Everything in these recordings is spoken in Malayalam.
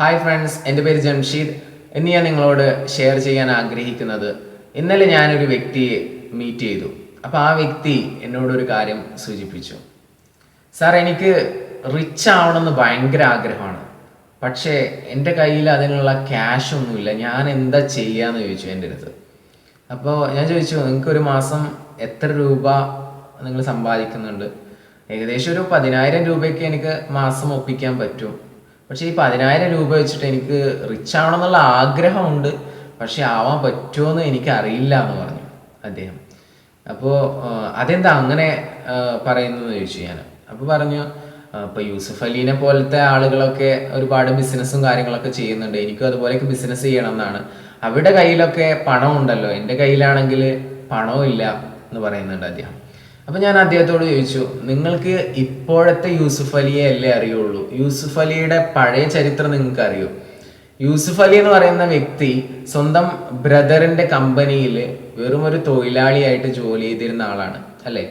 ഹായ് ഫ്രണ്ട്സ്, എൻ്റെ പേര് ജംഷീദ്. ഇന്ന് ഞാൻ നിങ്ങളോട് ഷെയർ ചെയ്യാൻ ആഗ്രഹിക്കുന്നത്, ഇന്നലെ ഞാനൊരു വ്യക്തിയെ മീറ്റ് ചെയ്തു. അപ്പോൾ ആ വ്യക്തി എന്നോടൊരു കാര്യം സൂചിപ്പിച്ചു. സാർ, എനിക്ക് റിച്ച് ആവണമെന്ന് ഭയങ്കര ആഗ്രഹമാണ്, പക്ഷേ എൻ്റെ കയ്യിൽ അതിനുള്ള ക്യാഷ് ഒന്നുമില്ല. ഞാൻ എന്താ ചെയ്യാന്ന് ചോദിച്ചു എൻ്റെ അടുത്ത്. അപ്പോൾ ഞാൻ ചോദിച്ചു, നിങ്ങൾക്കൊരു മാസം എത്ര രൂപ നിങ്ങൾ സമ്പാദിക്കുന്നുണ്ട്? ഏകദേശം ഒരു 10,000 രൂപയ്ക്ക് എനിക്ക് മാസം ഒപ്പിക്കാൻ പറ്റും. പക്ഷേ ഈ 10,000 രൂപ വെച്ചിട്ട് എനിക്ക് റിച്ച് ആവണമെന്നുള്ള ആഗ്രഹമുണ്ട്, പക്ഷെ ആവാൻ പറ്റുമോയെന്ന് എനിക്ക് അറിയില്ല എന്ന് പറഞ്ഞു അദ്ദേഹം. അപ്പോൾ അതെന്താ അങ്ങനെ പറയുന്നതെന്ന് ചോദിച്ചു ഞാൻ. അപ്പോൾ പറഞ്ഞു, ഇപ്പോൾ യൂസുഫ് അലീനെ പോലത്തെ ആളുകളൊക്കെ ഒരുപാട് ബിസിനസ്സും കാര്യങ്ങളൊക്കെ ചെയ്യുന്നുണ്ട്, എനിക്കും അതുപോലെയൊക്കെ ബിസിനസ് ചെയ്യണം എന്നാണ്. അവരുടെ കയ്യിലൊക്കെ പണം ഉണ്ടല്ലോ, എൻ്റെ കയ്യിലാണെങ്കിൽ പണവും ഇല്ല എന്ന് പറയുന്നുണ്ട് അദ്ദേഹം. അപ്പം ഞാൻ അദ്ദേഹത്തോട് ചോദിച്ചു, നിങ്ങൾക്ക് ഇപ്പോഴത്തെ യൂസുഫ് അലിയെ അല്ലേ അറിയുള്ളൂ? യൂസുഫ് അലിയുടെ പഴയ ചരിത്രം നിങ്ങൾക്ക് അറിയോ? യൂസുഫ് അലി എന്ന് പറയുന്ന വ്യക്തി സ്വന്തം ബ്രദറിന്റെ കമ്പനിയിൽ വെറും ഒരു തൊഴിലാളിയായിട്ട് ജോലി ചെയ്തിരുന്ന ആളാണ്, അല്ലേ?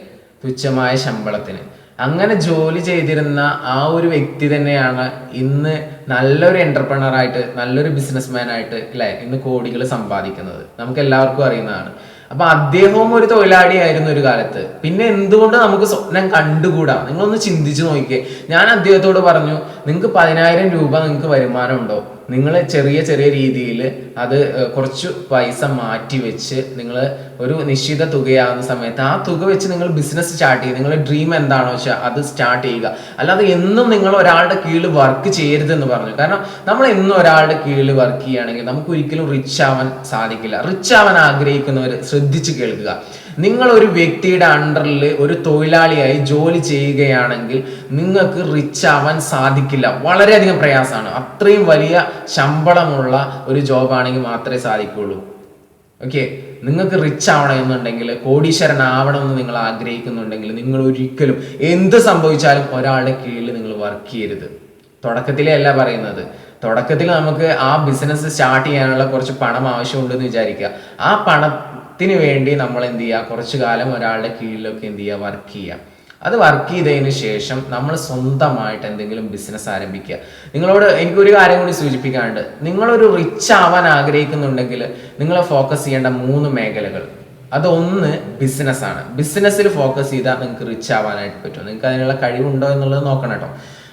തുച്ഛമായ ശമ്പളത്തിന് അങ്ങനെ ജോലി ചെയ്തിരുന്ന ആ ഒരു വ്യക്തി തന്നെയാണ് ഇന്ന് നല്ലൊരു എന്റർപ്രണറായിട്ട്, നല്ലൊരു ബിസിനസ്മാൻ ആയിട്ട്, അല്ലേ, ഇന്ന് കോടികൾ സമ്പാദിക്കുന്നത്. നമുക്ക് എല്ലാവർക്കും അറിയുന്നതാണ്. അപ്പൊ അദ്ദേഹവും ഒരു തൊഴിലാളിയായിരുന്നു ഒരു കാലത്ത്. പിന്നെ എന്തുകൊണ്ട് നമുക്ക് സ്വപ്നം കണ്ടുകൂടാ? നിങ്ങളൊന്ന് ചിന്തിച്ചു നോക്കിക്കേ. ഞാൻ അദ്ദേഹത്തോട് പറഞ്ഞു, നിങ്ങൾക്ക് 10,000 രൂപ നിങ്ങൾക്ക് വരുമാനം ഉണ്ടോ? നിങ്ങൾ ചെറിയ ചെറിയ രീതിയിൽ അത് കുറച്ച് പൈസ മാറ്റി വെച്ച് നിങ്ങൾ ഒരു നിശ്ചിത തുകയാകുന്ന സമയത്ത് ആ തുക വെച്ച് നിങ്ങൾ ബിസിനസ് സ്റ്റാർട്ട് ചെയ്യുക. നിങ്ങളുടെ ഡ്രീം എന്താണോ വെച്ചാൽ അത് സ്റ്റാർട്ട് ചെയ്യുക. അല്ലാതെ എന്നും നിങ്ങൾ ഒരാളുടെ കീഴിൽ വർക്ക് ചെയ്യരുതെന്ന് പറഞ്ഞു. കാരണം നമ്മൾ എന്നും ഒരാളുടെ കീഴിൽ വർക്ക് ചെയ്യുകയാണെങ്കിൽ നമുക്ക് ഒരിക്കലും റിച്ച് ആവാൻ സാധിക്കില്ല. റിച്ച് ആവാൻ ആഗ്രഹിക്കുന്നവർ ശ്രദ്ധിച്ച് കേൾക്കുക. നിങ്ങൾ ഒരു വ്യക്തിയുടെ അണ്ടറിൽ ഒരു തൊഴിലാളിയായി ജോലി ചെയ്യുകയാണെങ്കിൽ നിങ്ങൾക്ക് റിച്ച് ആവാൻ സാധിക്കില്ല. വളരെയധികം പ്രയാസമാണ്. അത്രയും വലിയ ശമ്പളമുള്ള ഒരു ജോബാണെങ്കിൽ മാത്രമേ സാധിക്കുള്ളൂ. ഓക്കെ, നിങ്ങൾക്ക് റിച്ച് ആവണമെന്നുണ്ടെങ്കിൽ, കോടീശ്വരൻ ആവണമെന്ന് നിങ്ങൾ ആഗ്രഹിക്കുന്നുണ്ടെങ്കിൽ, നിങ്ങൾ ഒരിക്കലും എന്ത് സംഭവിച്ചാലും ഒരാളുടെ കീഴിൽ നിങ്ങൾ വർക്ക് ചെയ്യരുത്. തുടക്കത്തിലേ അല്ല പറയുന്നത്. തുടക്കത്തിൽ നമുക്ക് ആ ബിസിനസ് സ്റ്റാർട്ട് ചെയ്യാനുള്ള കുറച്ച് പണം ആവശ്യമുണ്ടെന്ന് വിചാരിക്കുക. ആ പണത്തിന് വേണ്ടി നമ്മൾ എന്ത് ചെയ്യുക? കുറച്ചു കാലം ഒരാളുടെ കീഴിലൊക്കെ എന്ത് ചെയ്യുക? വർക്ക് ചെയ്യുക. അത് വർക്ക് ചെയ്തതിന് ശേഷം നമ്മൾ സ്വന്തമായിട്ട് എന്തെങ്കിലും ബിസിനസ് ആരംഭിക്കുക. നിങ്ങളോട് എനിക്കൊരു കാര്യം കൂടി സൂചിപ്പിക്കാനുണ്ട്. നിങ്ങളൊരു റിച്ച് ആവാൻ ആഗ്രഹിക്കുന്നുണ്ടെങ്കിൽ നിങ്ങൾ ഫോക്കസ് ചെയ്യേണ്ട 3 മേഖലകൾ. അതൊന്ന് ബിസിനസ്സാണ്. ബിസിനസ്സിൽ ഫോക്കസ് ചെയ്താൽ നിങ്ങൾക്ക് റിച്ച് ആവാനായിട്ട് പറ്റും. നിങ്ങൾക്ക് അതിനുള്ള കഴിവുണ്ടോ എന്നുള്ളത് നോക്കണം കേട്ടോ.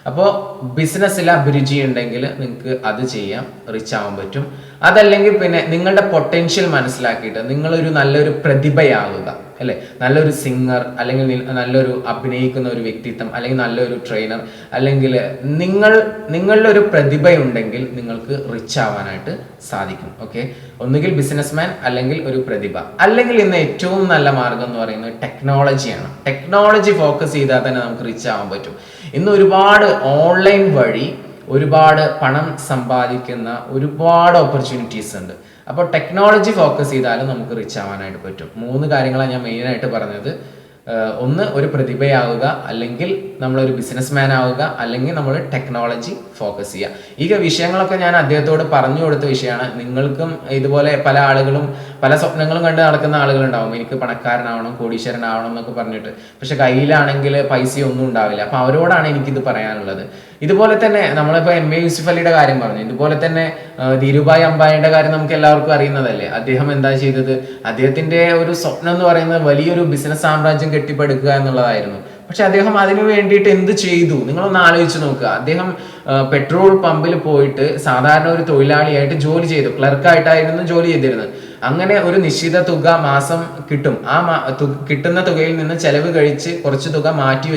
അപ്പോൾ ബിസിനസ്സിൽ അഭിരുചി ഉണ്ടെങ്കിൽ നിങ്ങൾക്ക് അത് ചെയ്യാം, റിച്ച് ആവാൻ പറ്റും. അതല്ലെങ്കിൽ പിന്നെ നിങ്ങളുടെ പൊട്ടൻഷ്യൽ മനസ്സിലാക്കിയിട്ട് നിങ്ങളൊരു നല്ലൊരു പ്രതിഭയാവുക, അല്ലെ? നല്ലൊരു സിംഗർ, അല്ലെങ്കിൽ നല്ലൊരു അഭിനയിക്കുന്ന ഒരു വ്യക്തിത്വം, അല്ലെങ്കിൽ നല്ലൊരു ട്രെയിനർ, അല്ലെങ്കിൽ നിങ്ങളുടെ ഒരു പ്രതിഭയുണ്ടെങ്കിൽ നിങ്ങൾക്ക് റിച്ച് ആവാനായിട്ട് സാധിക്കും. ഓക്കെ, ഒന്നുകിൽ ബിസിനസ്മാൻ അല്ലെങ്കിൽ ഒരു പ്രതിഭ. അല്ലെങ്കിൽ ഇന്ന് ഏറ്റവും നല്ല മാർഗം എന്ന് പറയുന്നത് ടെക്നോളജിയാണ്. ടെക്നോളജി ഫോക്കസ് ചെയ്താൽ തന്നെ നമുക്ക് റിച്ച് ആവാൻ പറ്റും. ഇന്ന് ഒരുപാട് ഓൺലൈൻ വഴി ഒരുപാട് പണം സമ്പാദിക്കുന്ന ഒരുപാട് ഓപ്പർച്യൂണിറ്റീസ് ഉണ്ട്. അപ്പോൾ ടെക്നോളജി ഫോക്കസ് ചെയ്താലും നമുക്ക് റിച്ച് ആവാനായിട്ട് പറ്റും. 3 കാര്യങ്ങളാണ് ഞാൻ മെയിനായിട്ട് പറഞ്ഞത്. ഒന്ന്, ഒരു പ്രതിഭയാവുക, അല്ലെങ്കിൽ നമ്മളൊരു ബിസിനസ്മാൻ ആവുക, അല്ലെങ്കിൽ നമ്മൾ ടെക്നോളജി ഫോക്കസ് ചെയ്യുക. ഈ വിഷയങ്ങളൊക്കെ ഞാൻ അദ്ദേഹത്തോട് പറഞ്ഞു കൊടുത്ത വിഷയമാണ്. നിങ്ങൾക്കും ഇതുപോലെ പല ആളുകളും പല സ്വപ്നങ്ങളും കണ്ട് നടക്കുന്ന ആളുകളുണ്ടാവും. എനിക്ക് പണക്കാരനാവണം, കോടീശ്വരനാവണം എന്നൊക്കെ പറഞ്ഞിട്ട്, പക്ഷെ കയ്യിലാണെങ്കിൽ പൈസയൊന്നും ഉണ്ടാവില്ല. അപ്പം അവരോടാണ് എനിക്കിത് പറയാനുള്ളത്. ഇതുപോലെ തന്നെ നമ്മളിപ്പോൾ MA യൂസുഫ് അലിയുടെ കാര്യം പറഞ്ഞു. ഇതുപോലെ തന്നെ ധീരുഭായ് അംബാനിയുടെ കാര്യം നമുക്ക് എല്ലാവർക്കും അറിയുന്നതല്ലേ. അദ്ദേഹം എന്താ ചെയ്തത്? അദ്ദേഹത്തിന്റെ ഒരു സ്വപ്നം എന്ന് പറയുന്നത് വലിയൊരു ബിസിനസ് സാമ്രാജ്യം കെട്ടിപ്പടുക്കുക എന്നുള്ളതായിരുന്നു. പക്ഷെ അദ്ദേഹം അതിനു വേണ്ടിയിട്ട് എന്ത് ചെയ്തു? നിങ്ങളൊന്ന് ആലോചിച്ച് നോക്കുക. അദ്ദേഹം പെട്രോൾ പമ്പിൽ പോയിട്ട് സാധാരണ ഒരു തൊഴിലാളിയായിട്ട് ജോലി ചെയ്തു. ക്ലർക്കായിട്ടായിരുന്നു ജോലി ചെയ്തിരുന്നത്. അങ്ങനെ ഒരു നിശ്ചിത തുക മാസം കിട്ടും. ആ കിട്ടുന്ന തുകയിൽ നിന്ന് ചെലവ് കഴിച്ച് കുറച്ച് തുക മാറ്റി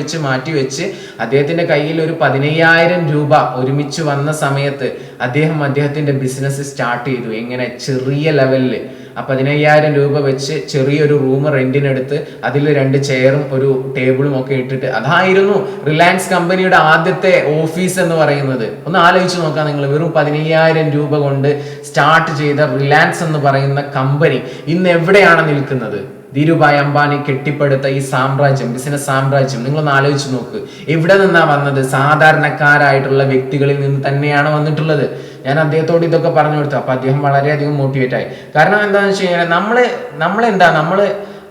വെച്ച് അദ്ദേഹത്തിന്റെ കയ്യിൽ ഒരു 15,000 രൂപ ഒരുമിച്ച് വന്ന സമയത്ത് അദ്ദേഹത്തിന്റെ ബിസിനസ് സ്റ്റാർട്ട് ചെയ്തു. എങ്ങനെ? ചെറിയ ലെവലിൽ. ആ 15,000 രൂപ വെച്ച് ചെറിയൊരു റൂം റെന്റിനെടുത്ത് അതിൽ 2 ചെയറും ഒരു ടേബിളും ഒക്കെ ഇട്ടിട്ട്, അതായിരുന്നു റിലയൻസ് കമ്പനിയുടെ ആദ്യത്തെ ഓഫീസ് എന്ന് പറയുന്നത്. ഒന്ന് ആലോചിച്ച് നോക്കാം നിങ്ങൾ. വെറും 15,000 രൂപ കൊണ്ട് സ്റ്റാർട്ട് ചെയ്ത റിലയൻസ് എന്ന് പറയുന്ന കമ്പനി ഇന്ന് എവിടെയാണ് നിൽക്കുന്നത്? ധീരുഭായ് അംബാനി കെട്ടിപ്പടുത്ത ഈ സാമ്രാജ്യം, ബിസിനസ് സാമ്രാജ്യം, നിങ്ങളൊന്ന് ആലോചിച്ച് നോക്ക്. എവിടെ നിന്നാ വന്നത്? സാധാരണക്കാരായിട്ടുള്ള വ്യക്തികളിൽ നിന്ന് തന്നെയാണ് വന്നിട്ടുള്ളത്. ഞാൻ അദ്ദേഹത്തോട് ഇതൊക്കെ പറഞ്ഞു കൊടുത്തു. അപ്പൊ അദ്ദേഹം വളരെയധികം മോട്ടിവേറ്റ് ആയി. കാരണം എന്താണെന്ന് വെച്ച് കഴിഞ്ഞാൽ നമ്മള്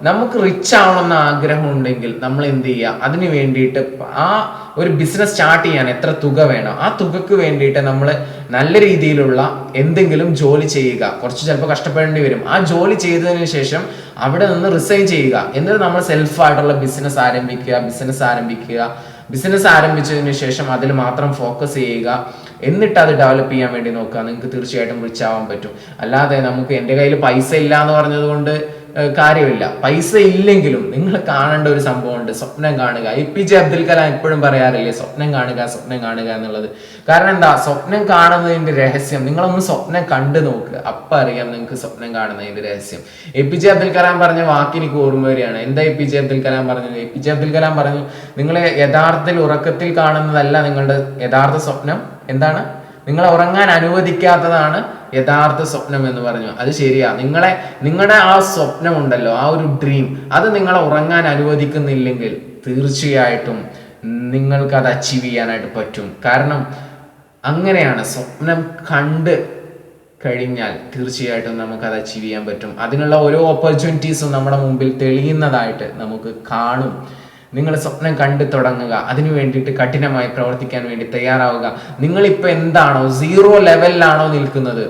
നമുക്ക് റിച്ച് ആവണമെന്ന് ആഗ്രഹം ഉണ്ടെങ്കിൽ നമ്മൾ എന്ത് ചെയ്യുക, അതിന് വേണ്ടിയിട്ട് ആ ഒരു ബിസിനസ് സ്റ്റാർട്ട് ചെയ്യാൻ എത്ര തുക വേണം, ആ തുകക്ക് വേണ്ടിയിട്ട് നമ്മൾ നല്ല രീതിയിലുള്ള എന്തെങ്കിലും ജോലി ചെയ്യുക. കുറച്ച് ചിലപ്പോൾ കഷ്ടപ്പെടേണ്ടി വരും. ആ ജോലി ചെയ്തതിന് ശേഷം അവിടെ നിന്ന് റിസൈൻ ചെയ്യുക. എന്നിട്ട് നമ്മൾ സെൽഫായിട്ടുള്ള ബിസിനസ് ആരംഭിക്കുക. ബിസിനസ് ആരംഭിച്ചതിന് ശേഷം അതിൽ മാത്രം ഫോക്കസ് ചെയ്യുക. എന്നിട്ട് അത് ഡെവലപ്പ് ചെയ്യാൻ വേണ്ടി നോക്കുക. നിങ്ങൾക്ക് തീർച്ചയായിട്ടും റിച്ച് ആവാൻ പറ്റും. അല്ലാതെ നമുക്ക് എൻ്റെ കയ്യിൽ പൈസ ഇല്ല എന്ന് പറഞ്ഞത് കൊണ്ട് കാര്യമില്ല. പൈസ ഇല്ലെങ്കിലും നിങ്ങൾ കാണേണ്ട ഒരു സംഭവമുണ്ട്, സ്വപ്നം കാണുക. APJ അബ്ദുൽ കലാം എപ്പോഴും പറയാറില്ലേ, സ്വപ്നം കാണുക എന്നുള്ളത്. കാരണം എന്താ, സ്വപ്നം കാണുന്നതിന്റെ രഹസ്യം നിങ്ങളൊന്ന് സ്വപ്നം കണ്ടു നോക്കുക, അപ്പം അറിയാം നിങ്ങൾക്ക് സ്വപ്നം കാണുന്നതിന്റെ രഹസ്യം. APJ അബ്ദുൽ കലാം പറഞ്ഞ വാക്ക് എനിക്ക് ഓർമ്മ വരികയാണ്. എന്താ APJ അബ്ദുൽ കലാം പറഞ്ഞത്? APJ അബ്ദുൽ കലാം പറഞ്ഞു, നിങ്ങളെ യഥാർത്ഥത്തിൽ ഉറക്കത്തിൽ കാണുന്നതല്ല നിങ്ങളുടെ യഥാർത്ഥ സ്വപ്നം. എന്താണ്? നിങ്ങളെ ഉറങ്ങാൻ അനുവദിക്കാത്തതാണ് യഥാർത്ഥ സ്വപ്നം എന്ന് പറഞ്ഞു. അത് ശരിയാ. നിങ്ങളുടെ ആ സ്വപ്നം ഉണ്ടല്ലോ, ആ ഒരു ഡ്രീം, അത് നിങ്ങളെ ഉറങ്ങാൻ അനുവദിക്കുന്നില്ലെങ്കിൽ തീർച്ചയായിട്ടും നിങ്ങൾക്ക് അത് അച്ചീവ് ചെയ്യാനായിട്ട് പറ്റും. കാരണം അങ്ങനെയാണ്, സ്വപ്നം കണ്ട് കഴിഞ്ഞാൽ തീർച്ചയായിട്ടും നമുക്ക് അത് അച്ചീവ് ചെയ്യാൻ പറ്റും. അതിനുള്ള ഓരോ ഓപ്പർച്യൂണിറ്റീസും നമ്മുടെ മുമ്പിൽ തെളിയുന്നതായിട്ട് നമുക്ക് കാണും. നിങ്ങൾ സ്വപ്നം കണ്ടു തുടങ്ങുക. അതിനു വേണ്ടിയിട്ട് കഠിനമായി പ്രവർത്തിക്കാൻ വേണ്ടി തയ്യാറാവുക. നിങ്ങളിപ്പോൾ എന്താണോ, 0 ലെവലിലാണോ നിൽക്കുന്നത്,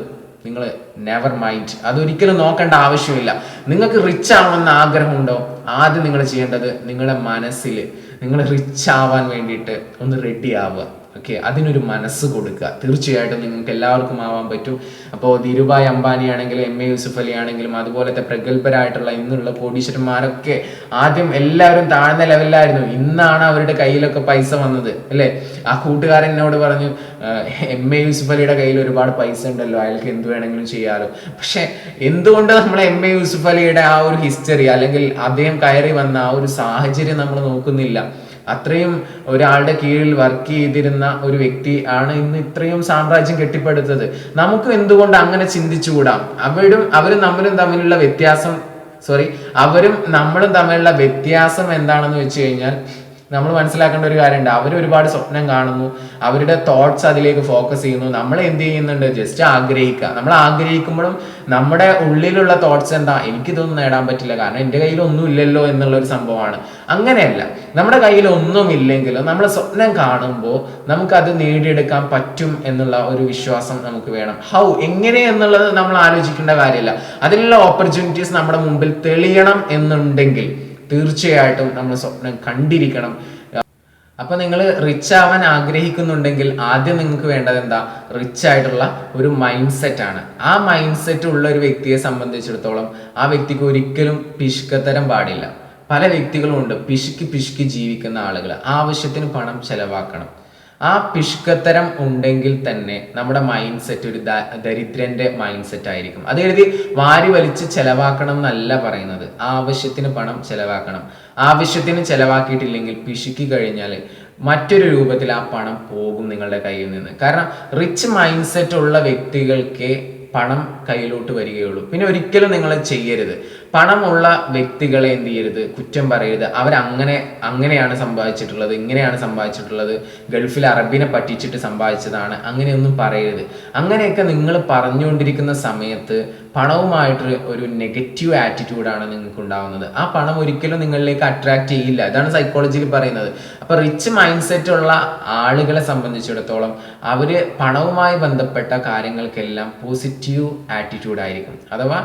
നിങ്ങൾ നെവർ മൈൻഡ്, അതൊരിക്കലും നോക്കേണ്ട ആവശ്യമില്ല. നിങ്ങൾക്ക് റിച്ച് ആവണമെന്ന് ആഗ്രഹമുണ്ടോ, ആദ്യം നിങ്ങൾ ചെയ്യേണ്ടത് നിങ്ങളുടെ മനസ്സിൽ നിങ്ങൾ റിച്ച് ആവാൻ വേണ്ടിയിട്ട് ഒന്ന് റെഡി ആവുക. ഓക്കെ, അതിനൊരു മനസ്സ് കൊടുക്കുക. തീർച്ചയായിട്ടും നിങ്ങൾക്ക് എല്ലാവർക്കും ആവാൻ പറ്റും. അപ്പോൾ ധീരുഭായ് അംബാനി ആണെങ്കിലും MA യൂസുഫ് അലി ആണെങ്കിലും അതുപോലത്തെ പ്രഗത്ഭരായിട്ടുള്ള ഇന്നുള്ള കോടീശ്വരന്മാരൊക്കെ ആദ്യം എല്ലാവരും താഴ്ന്ന ലെവലിലായിരുന്നു. ഇന്നാണ് അവരുടെ കയ്യിലൊക്കെ പൈസ വന്നത്, അല്ലേ? ആ കൂട്ടുകാരൻ എന്നോട് പറഞ്ഞു, MA യൂസുഫ് അലിയുടെ കയ്യിൽ ഒരുപാട് പൈസ ഉണ്ടല്ലോ, അയാൾക്ക് എന്ത് വേണമെങ്കിലും ചെയ്യാലോ. പക്ഷെ എന്തുകൊണ്ട് നമ്മൾ MA യൂസുഫ് അലിയുടെ ആ ഒരു ഹിസ്റ്ററി അല്ലെങ്കിൽ അദ്ദേഹം കയറി വന്ന ആ ഒരു സാഹചര്യം നമ്മൾ നോക്കുന്നില്ല? അത്രയും ഒരാളുടെ കീഴിൽ വർക്ക് ചെയ്തിരുന്ന ഒരു വ്യക്തി ആണ് ഇന്ന് ഇത്രയും സാമ്രാജ്യം കെട്ടിപ്പടുത്തത്. നമുക്കും എന്തുകൊണ്ട് അങ്ങനെ ചിന്തിച്ചുകൂടാം? അവരും നമ്മളും തമ്മിലുള്ള വ്യത്യാസം എന്താണെന്ന് വെച്ച് കഴിഞ്ഞാൽ നമ്മൾ മനസ്സിലാക്കേണ്ട ഒരു കാര്യമുണ്ട്. അവർ ഒരുപാട് സ്വപ്നം കാണുന്നു, അവരുടെ തോട്ട്സ് അതിലേക്ക് ഫോക്കസ് ചെയ്യുന്നു. നമ്മൾ എന്ത് ചെയ്യുന്നുണ്ട്? ജസ്റ്റ് ആഗ്രഹിക്കുക. നമ്മൾ ആഗ്രഹിക്കുമ്പോഴും നമ്മുടെ ഉള്ളിലുള്ള തോട്ട്സ് എന്താ, എനിക്കിതൊന്നും നേടാൻ പറ്റില്ല, കാരണം എൻ്റെ കയ്യിൽ ഒന്നും ഇല്ലല്ലോ എന്നുള്ളൊരു സംഭവമാണ്. അങ്ങനെയല്ല, നമ്മുടെ കയ്യിൽ ഒന്നുമില്ലെങ്കിലും നമ്മൾ സ്വപ്നം കാണുമ്പോൾ നമുക്കത് നേടിയെടുക്കാൻ പറ്റും എന്നുള്ള ഒരു വിശ്വാസം നമുക്ക് വേണം. എങ്ങനെ എന്നുള്ളത് നമ്മൾ ആലോചിക്കേണ്ട കാര്യമില്ല. അതിനുള്ള ഓപ്പർച്യൂണിറ്റീസ് നമ്മുടെ മുമ്പിൽ തെളിയണം എന്നുണ്ടെങ്കിൽ തീർച്ചയായിട്ടും നമ്മൾ സ്വപ്നം കണ്ടിരിക്കണം. അപ്പൊ നിങ്ങൾ റിച്ച് ആവാൻ ആഗ്രഹിക്കുന്നുണ്ടെങ്കിൽ ആദ്യം നിങ്ങൾക്ക് വേണ്ടത് എന്താ? റിച്ച് ആയിട്ടുള്ള ഒരു മൈൻഡ് സെറ്റ് ആണ്. ആ മൈൻഡ് സെറ്റ് ഉള്ള ഒരു വ്യക്തിയെ സംബന്ധിച്ചിടത്തോളം ആ വ്യക്തിക്ക് ഒരിക്കലും പിശുക്കത്തരം പാടില്ല. പല വ്യക്തികളും ഉണ്ട് പിശുക്കി ജീവിക്കുന്ന ആളുകൾ. ആവശ്യത്തിന് പണം ചെലവാക്കണം. ആ പിശുക്കത്തരം ഉണ്ടെങ്കിൽ തന്നെ നമ്മുടെ മൈൻഡ് സെറ്റ് ഒരു ദരിദ്രന്റെ മൈൻഡ് സെറ്റ് ആയിരിക്കും. അത് എഴുതി വാരി വലിച്ച് ചെലവാക്കണം എന്നല്ല പറയുന്നത്. ആവശ്യത്തിന് പണം ചെലവാക്കണം. ആവശ്യത്തിന് ചെലവാക്കിയിട്ടില്ലെങ്കിൽ പിശുക്കി കഴിഞ്ഞാൽ മറ്റൊരു രൂപത്തിൽ ആ പണം പോകും നിങ്ങളുടെ കയ്യിൽ നിന്ന്. കാരണം റിച്ച് മൈൻഡ് സെറ്റ് ഉള്ള വ്യക്തികൾക്ക് പണം കയ്യിലോട്ട് വരികയുള്ളൂ. പിന്നെ ഒരിക്കലും നിങ്ങൾ ചെയ്യരുത്, പണമുള്ള വ്യക്തികളെ എന്ത് ചെയ്യരുത്, കുറ്റം പറയരുത്. അങ്ങനെയാണ് സമ്പാദിച്ചിട്ടുള്ളത്, ഇങ്ങനെയാണ് സമ്പാദിച്ചിട്ടുള്ളത്, ഗൾഫിൽ അറബിനെ പറ്റിച്ചിട്ട് സമ്പാദിച്ചതാണ്, അങ്ങനെയൊന്നും പറയരുത്. അങ്ങനെയൊക്കെ നിങ്ങൾ പറഞ്ഞുകൊണ്ടിരിക്കുന്ന സമയത്ത് പണവുമായിട്ട് ഒരു നെഗറ്റീവ് ആറ്റിറ്റ്യൂഡാണ് നിങ്ങൾക്ക് ഉണ്ടാവുന്നത്. ആ പണം ഒരിക്കലും നിങ്ങളിലേക്ക് അട്രാക്ട് ചെയ്യില്ല. ഇതാണ് സൈക്കോളജിയിൽ പറയുന്നത്. അപ്പൊ റിച്ച് മൈൻഡ് സെറ്റ് ഉള്ള ആളുകളെ സംബന്ധിച്ചിടത്തോളം അവര് പണവുമായി ബന്ധപ്പെട്ട കാര്യങ്ങൾക്കെല്ലാം പോസിറ്റീവ് ആറ്റിറ്റ്യൂഡ് ആയിരിക്കും. അഥവാ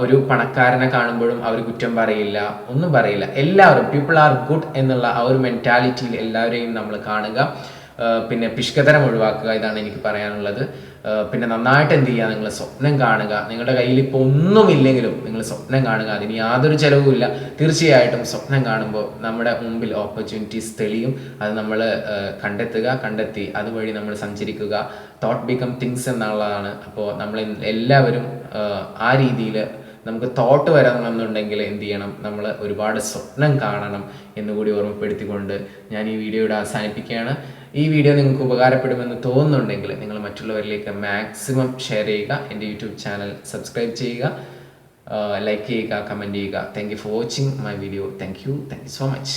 ഒരു പണക്കാരനെ കാണുമ്പോഴും അവർ കുറ്റം പറയില്ല, ഒന്നും പറയില്ല. എല്ലാവരും പീപ്പിൾ ആർ ഗുഡ് എന്നുള്ള ആ ഒരു മെന്റാലിറ്റിയിൽ എല്ലാവരെയും നമ്മൾ കാണുക. പിന്നെ പിഷ്കതരം ഒഴിവാക്കുക, ഇതാണ് എനിക്ക് പറയാനുള്ളത്. പിന്നെ നന്നായിട്ട് എന്ത് ചെയ്യുക, നിങ്ങൾ സ്വപ്നം കാണുക. നിങ്ങളുടെ കയ്യിൽ ഇപ്പോൾ ഒന്നുമില്ലെങ്കിലും നിങ്ങൾ സ്വപ്നം കാണുക, അതിന് യാതൊരു ചിലവുമില്ല. തീർച്ചയായിട്ടും സ്വപ്നം കാണുമ്പോൾ നമ്മുടെ മുമ്പിൽ ഓപ്പർച്യൂണിറ്റീസ് തെളിയും. അത് നമ്മൾ കണ്ടെത്തി അതുവഴി നമ്മൾ സഞ്ചരിക്കുക. തോട്ട് ബിക്കം തിങ്സ് എന്നുള്ളതാണ്. അപ്പോൾ നമ്മൾ എല്ലാവരും ആ രീതിയിൽ നമുക്ക് തോട്ട് വരണമെന്നുണ്ടെങ്കിൽ എന്ത് ചെയ്യണം, നമ്മൾ ഒരുപാട് സ്വപ്നം കാണണം എന്നുകൂടി ഓർമ്മപ്പെടുത്തിക്കൊണ്ട് ഞാൻ ഈ വീഡിയോ ഇവിടെ അവസാനിപ്പിക്കുകയാണ്. ഈ വീഡിയോ നിങ്ങൾക്ക് ഉപകാരപ്പെടുമെന്ന് തോന്നുന്നുണ്ടെങ്കിൽ നിങ്ങൾ മറ്റുള്ളവരിലേക്ക് മാക്സിമം ഷെയർ ചെയ്യുക. എൻ്റെ യൂട്യൂബ് ചാനൽ സബ്സ്ക്രൈബ് ചെയ്യുക, ലൈക്ക് ചെയ്യുക, കമൻറ്റ് ചെയ്യുക. Thank you for watching my video. Thank you so much.